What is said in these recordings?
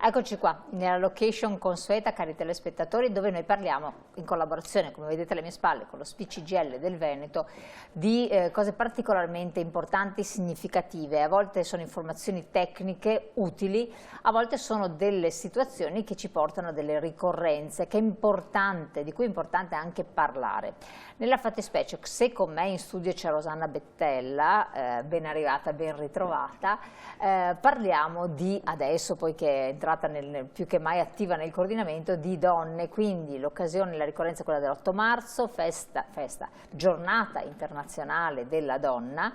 Eccoci qua, nella location consueta, cari telespettatori, dove noi parliamo in collaborazione, come vedete alle mie spalle, con lo SPCGL del Veneto, di cose particolarmente importanti, significative. A volte sono informazioni tecniche utili, a volte sono delle situazioni che ci portano a delle ricorrenze, che è importante, di cui è importante anche parlare. Nella fattispecie, se con me in studio c'è Rosanna Bettella, ben arrivata, ben ritrovata, parliamo di adesso, poiché è entrata più che mai attiva nel coordinamento, di donne, quindi l'occasione, la ricorrenza è quella dell'8 marzo, giornata internazionale della donna,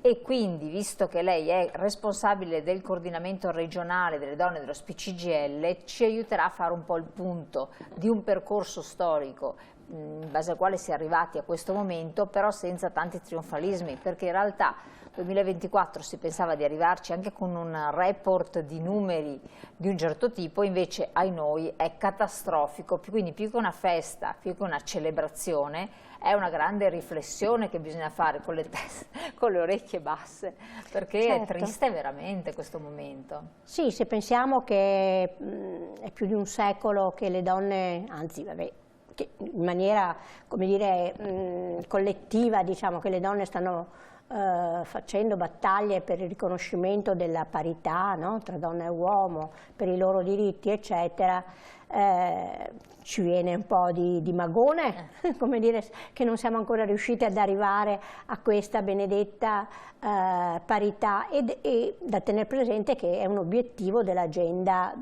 e quindi, visto che lei è responsabile del coordinamento regionale delle donne dello SPCGL, ci aiuterà a fare un po' il punto di un percorso storico in base al quale si è arrivati a questo momento, però senza tanti trionfalismi, perché in realtà 2024 si pensava di arrivarci anche con un report di numeri di un certo tipo, invece ai noi è catastrofico, quindi più che una festa, più che una celebrazione, è una grande riflessione che bisogna fare con le orecchie basse, perché certo. È triste veramente questo momento. Sì, se pensiamo che è più di un secolo che le donne, anzi vabbè, che in maniera, come dire, collettiva, diciamo che le donne stanno facendo battaglie per il riconoscimento della parità, no? Tra donna e uomo, per i loro diritti, eccetera, ci viene un po' di magone, come dire, che non siamo ancora riusciti ad arrivare a questa benedetta parità, e da tenere presente che è un obiettivo dell'agenda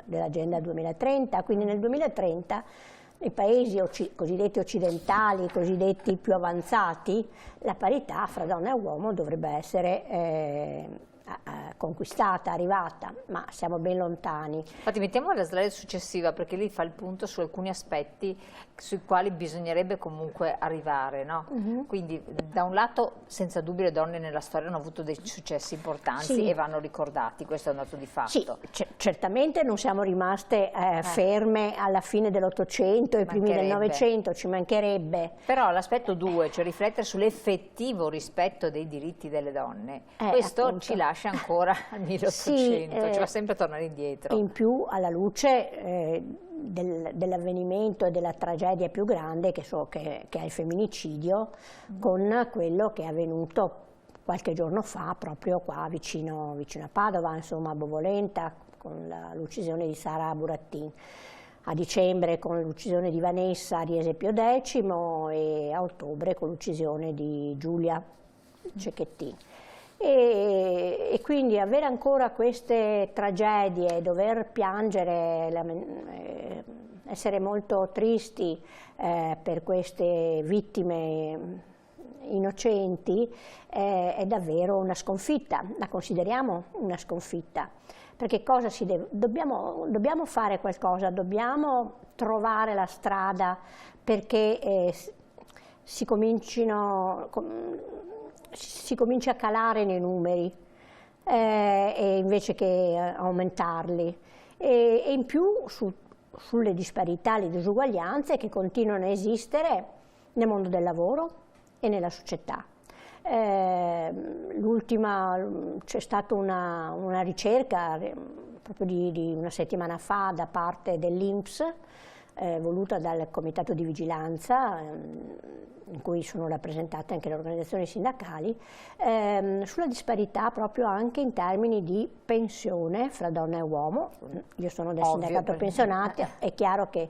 2030, quindi nel 2030 nei paesi cosiddetti occidentali, cosiddetti più avanzati, la parità fra donna e uomo dovrebbe essere conquistata, arrivata, ma siamo ben lontani. Infatti mettiamo la slide successiva, perché lì fa il punto su alcuni aspetti sui quali bisognerebbe comunque arrivare, no? Quindi da un lato senza dubbio le donne nella storia hanno avuto dei successi importanti, sì, e vanno ricordati, questo è un dato di fatto. Sì, certamente non siamo rimaste ferme alla fine dell'Ottocento e primi del Novecento, ci mancherebbe. Però l'aspetto 2, cioè riflettere sull'effettivo rispetto dei diritti delle donne, questo appunto ci lascia ancora al 1800, sì, ci fa sempre tornare indietro. In più, alla luce dell'avvenimento e della tragedia più grande che è il femminicidio, con quello che è avvenuto qualche giorno fa proprio qua vicino a Padova, insomma a Bovolenta, con l'uccisione di Sara Burattin. A dicembre con l'uccisione di Vanessa a Riese Pio X e a ottobre con l'uccisione di Giulia Cecchettin. E quindi avere ancora queste tragedie, dover piangere, essere molto tristi per queste vittime innocenti è davvero una sconfitta, la consideriamo una sconfitta, perché cosa dobbiamo fare qualcosa, dobbiamo trovare la strada perché si cominci a calare nei numeri invece che aumentarli, e in più sulle disparità, le disuguaglianze che continuano a esistere nel mondo del lavoro e nella società. C'è stata una ricerca proprio di una settimana fa da parte dell'INPS, voluta dal Comitato di Vigilanza, in cui sono rappresentate anche le organizzazioni sindacali, sulla disparitata proprio anche in termini di pensione fra donna e uomo. Io sono del sindacato pensionati, è chiaro che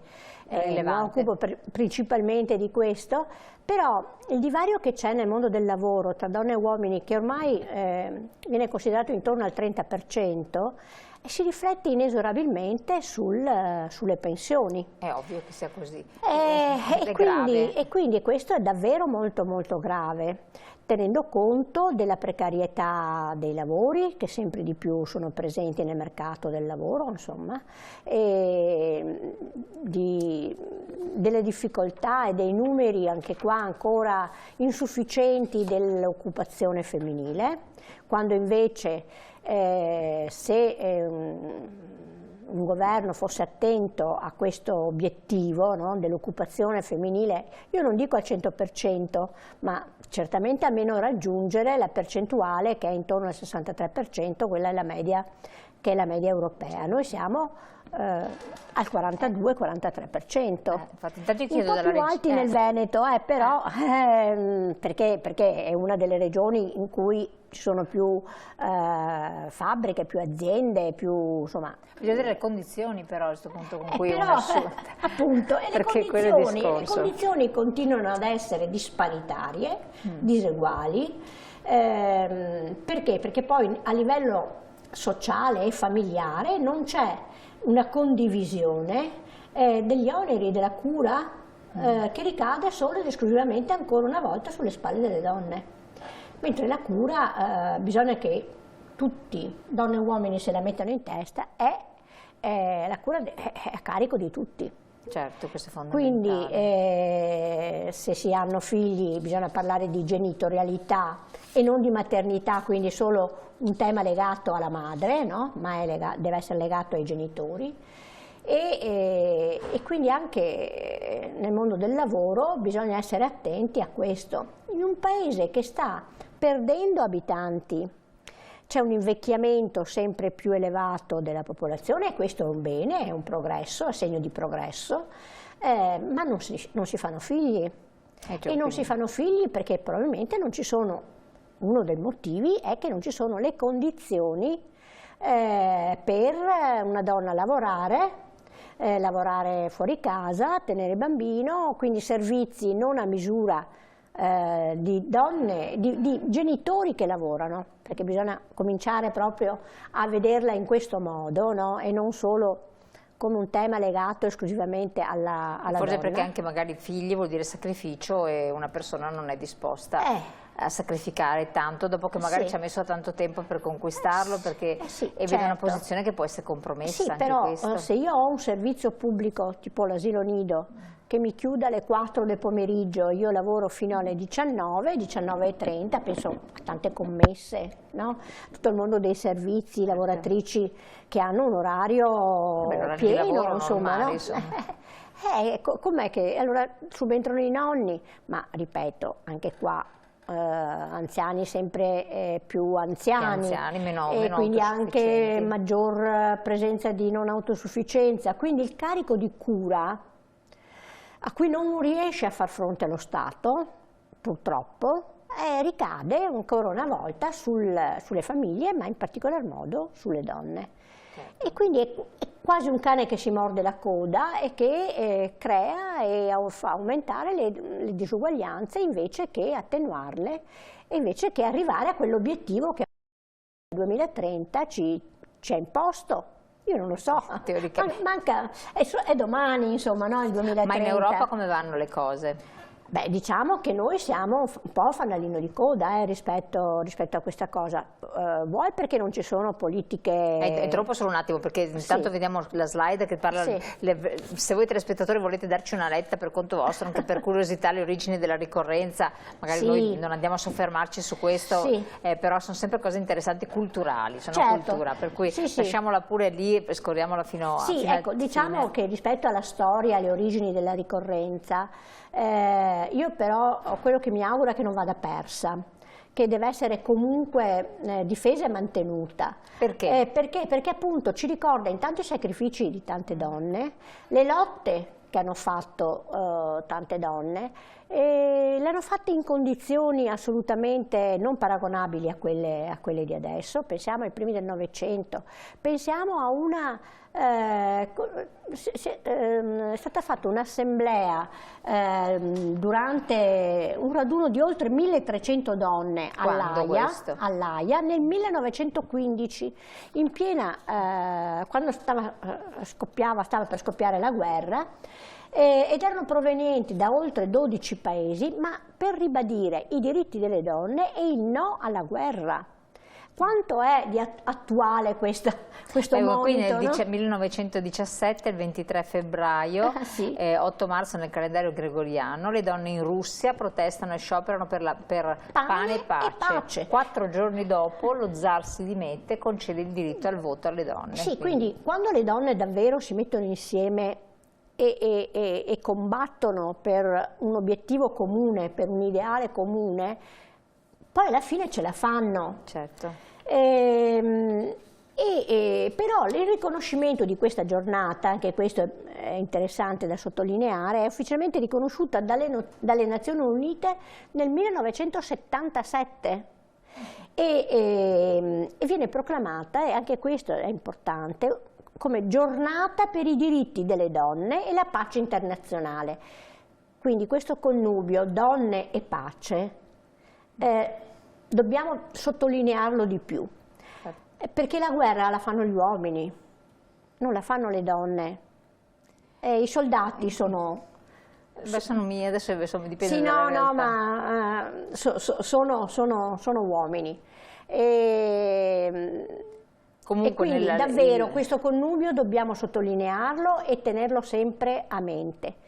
mi occupo principalmente di questo, però il divario che c'è nel mondo del lavoro tra donne e uomini, che ormai viene considerato intorno al 30%, si riflette inesorabilmente sulle pensioni. È ovvio che sia così. E quindi questo è davvero molto molto grave, tenendo conto della precarietà dei lavori, che sempre di più sono presenti nel mercato del lavoro, insomma, e delle difficoltà e dei numeri anche qua ancora insufficienti dell'occupazione femminile, quando invece se un governo fosse attento a questo obiettivo, no, dell'occupazione femminile, io non dico al 100%, ma certamente almeno raggiungere la percentuale che è intorno al 63%, quella è la media che è la media europea. Noi siamo al 42-43%. Infatti, intanto io chiedo un po' più alti nel Veneto, però perché è una delle regioni in cui ci sono più fabbriche, più aziende, più insomma. Bisogna vedere le condizioni però a questo punto con cui uno assunta. Appunto, e le condizioni continuano ad essere disparitarie, diseguali, perché? Perché poi a livello sociale e familiare non c'è una condivisione degli oneri della cura che ricade solo ed esclusivamente ancora una volta sulle spalle delle donne, mentre la cura bisogna che tutti, donne e uomini, se la mettano in testa, la cura è a carico di tutti. Certo, questo è fondamentale. Quindi se si hanno figli bisogna parlare di genitorialità e non di maternità, quindi solo un tema legato alla madre, no? Ma deve essere legato ai genitori. E quindi anche nel mondo del lavoro bisogna essere attenti a questo. In un paese che sta perdendo abitanti, c'è un invecchiamento sempre più elevato della popolazione, e questo è un bene, è un progresso, è segno di progresso, ma non si fanno figli. E non si fanno figli perché probabilmente non ci sono, uno dei motivi è che non ci sono le condizioni per una donna lavorare fuori casa, tenere il bambino, quindi servizi non a misura di donne, di genitori che lavorano, perché bisogna cominciare proprio a vederla in questo modo, no? E non solo come un tema legato esclusivamente alla Forse donna. perché anche magari figli vuol dire sacrificio e una persona non è disposta a sacrificare tanto dopo che magari ci ha messo tanto tempo per conquistarlo, perché vede una posizione che può essere compromessa. Sì, anche però questo. Se io ho un servizio pubblico tipo l'asilo nido che mi chiude alle 4 del pomeriggio, io lavoro fino alle 19, 19:30, penso a tante commesse, no? Tutto il mondo dei servizi, lavoratrici che hanno un orario pieno, insomma, no? Com'è che allora subentrano i nonni, ma ripeto, anche qua anziani sempre più anziani, meno quindi anche maggior presenza di non autosufficienza, quindi il carico di cura a cui non riesce a far fronte lo Stato, purtroppo, ricade ancora una volta sulle famiglie, ma in particolar modo sulle donne. E quindi è quasi un cane che si morde la coda e che crea e fa aumentare le disuguaglianze invece che attenuarle, e invece che arrivare a quell'obiettivo che nel 2030 ci è imposto. Io non lo so, manca, è domani, insomma, no, il 2030. Ma in Europa come vanno le cose? Beh, diciamo che noi siamo un po' fanalino di coda rispetto a questa cosa. Vuoi perché non ci sono politiche... Interrompo solo un attimo perché intanto vediamo la slide che parla... Se voi telespettatori volete darci una letta per conto vostro, anche per curiosità, le origini della ricorrenza, magari noi non andiamo a soffermarci su questo, però sono sempre cose interessanti, culturali, sono cultura, per cui lasciamola pure lì e scorriamola fino a... ecco, diciamo che rispetto alla storia, alle origini della ricorrenza, io però quello che mi auguro è che non vada persa, che deve essere comunque difesa e mantenuta. Perché? Perché appunto ci ricorda intanto i sacrifici di tante donne, le lotte che hanno fatto tante donne, e le hanno fatte in condizioni assolutamente non paragonabili a quelle di adesso. Pensiamo ai primi del Novecento, pensiamo a una... è stata fatta un'assemblea durante un raduno di oltre 1300 donne all'Aia nel 1915, in piena, quando stava per scoppiare la guerra, ed erano provenienti da oltre 12 paesi, ma per ribadire i diritti delle donne e il no alla guerra. Quanto è attuale questo monito? Qui nel 1917, il 23 febbraio, 8 marzo nel calendario gregoriano, le donne in Russia protestano e scioperano per pane e pace. 4 giorni dopo lo zar si dimette e concede il diritto al voto alle donne. Sì, quindi quando le donne davvero si mettono insieme e combattono per un obiettivo comune, per un ideale comune, poi alla fine ce la fanno. Certo. Però il riconoscimento di questa giornata, anche questo è interessante da sottolineare, è ufficialmente riconosciuta dalle Nazioni Unite nel 1977 e viene proclamata, e anche questo è importante, come giornata per i diritti delle donne e la pace internazionale. Quindi questo connubio donne e pace dobbiamo sottolinearlo di più. Perché la guerra la fanno gli uomini, non la fanno le donne. I soldati sono... Adesso dipende sì, dalla realtà. ma sono uomini. Comunque e quindi davvero questo connubio dobbiamo sottolinearlo e tenerlo sempre a mente.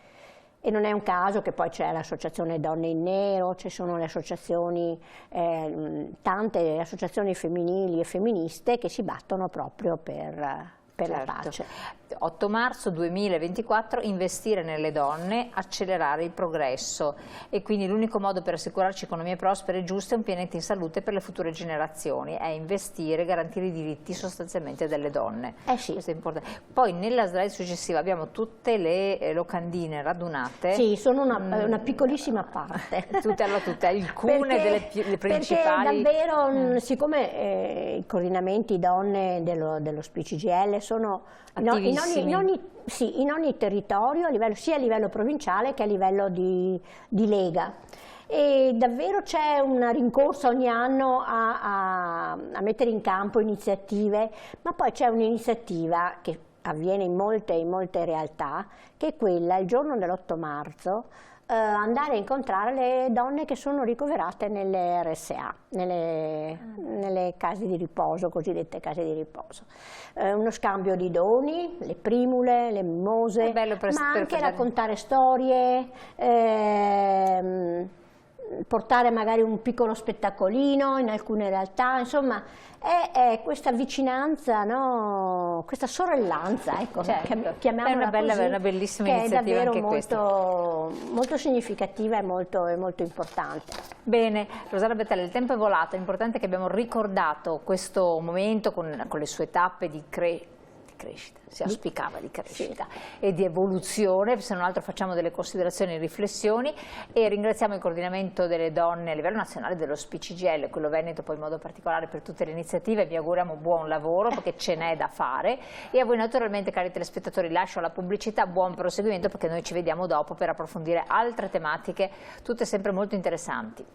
E non è un caso che poi c'è l'associazione Donne in Nero, ci sono le associazioni, tante associazioni femminili e femministe che si battono proprio per la pace. 8 marzo 2024, investire nelle donne, accelerare il progresso, e quindi l'unico modo per assicurarci economie prospere e giuste e un pianeta in salute per le future generazioni è investire, garantire i diritti sostanzialmente delle donne. Sì. Questo è importante. Poi nella slide successiva abbiamo tutte le locandine radunate. Sì, sono una piccolissima parte. tutte alcune delle principali. Perché davvero, siccome i coordinamenti donne dello SPCGL sono in ogni territorio, sia a livello provinciale che a livello di Lega. E davvero c'è una rincorsa ogni anno a mettere in campo iniziative, ma poi c'è un'iniziativa che avviene in molte realtà, che è quella, il giorno dell'8 marzo, andare a incontrare le donne che sono ricoverate nelle RSA, nelle case di riposo, cosiddette case di riposo. Uno scambio di doni, le primule, le mimose, ma anche raccontare storie, portare magari un piccolo spettacolino in alcune realtà, insomma è questa vicinanza, no? Questa sorellanza, ecco, chiamiamola così, è una bellissima che iniziativa, è davvero anche molto significativa e molto importante. Bene, Rossana Bettelli, il tempo è volato, è importante che abbiamo ricordato questo momento con le sue tappe di crescita, si auspicava di crescita e di evoluzione, se non altro facciamo delle considerazioni e riflessioni, e ringraziamo il coordinamento delle donne a livello nazionale dello SPCGL, quello Veneto poi in modo particolare, per tutte le iniziative. Vi auguriamo buon lavoro perché ce n'è da fare, e a voi naturalmente, cari telespettatori, lascio la pubblicità, buon proseguimento, perché noi ci vediamo dopo per approfondire altre tematiche, tutte sempre molto interessanti.